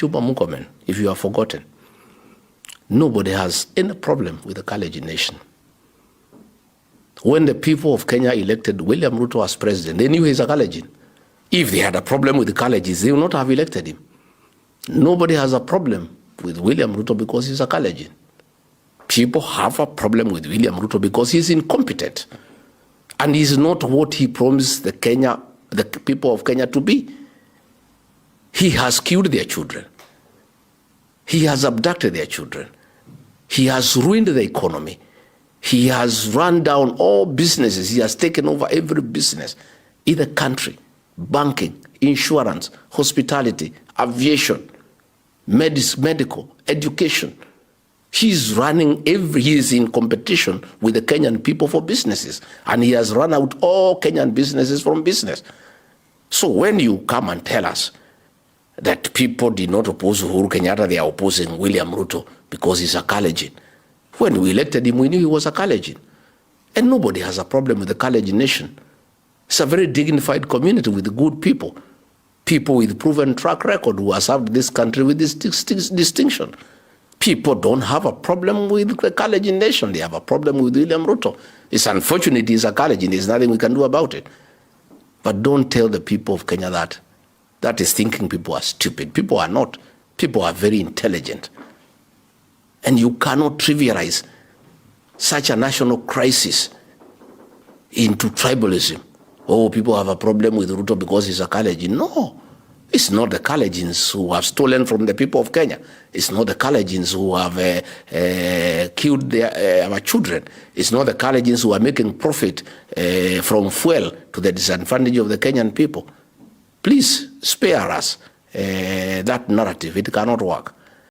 Kipchumba Murkomen, if you have forgotten, nobody has any problem with the Kalenjin nation. When the people of Kenya elected William Ruto as president, they knew he's a Kalenjin. If they had a problem with the Kalenjins, they would not have elected him. Nobody has a problem with William Ruto because he's a Kalenjin. People have a problem with William Ruto because he's incompetent. And he's not what he promised the people of Kenya to be. He has killed their children. He has abducted their children. He has ruined the economy. He has run down all businesses. He has taken over every business in the country. Banking, insurance, hospitality, aviation, medical, education. He is in competition with the Kenyan people for businesses. And he has run out all Kenyan businesses from business. So when you come and tell us that people did not oppose Uhuru Kenyatta, they are opposing William Ruto because he's a Kalenjin. When we elected him, we knew he was a Kalenjin. And nobody has a problem with the Kalenjin nation. It's a very dignified community with good people. People with proven track record who have served this country with this distinction. People don't have a problem with the Kalenjin nation. They have a problem with William Ruto. It's unfortunate he's a Kalenjin. There's nothing we can do about it. But don't tell the people of Kenya that. That is thinking people are stupid. People are not. People are very intelligent. And you cannot trivialize such a national crisis into tribalism. Oh, people have a problem with Ruto because he's a Kalenjin. No, it's not the Kalenjins who have stolen from the people of Kenya. It's not the Kalenjins who have killed our children. It's not the Kalenjins who are making profit from fuel to the disadvantage of the Kenyan people. Please spare us that narrative. It cannot work.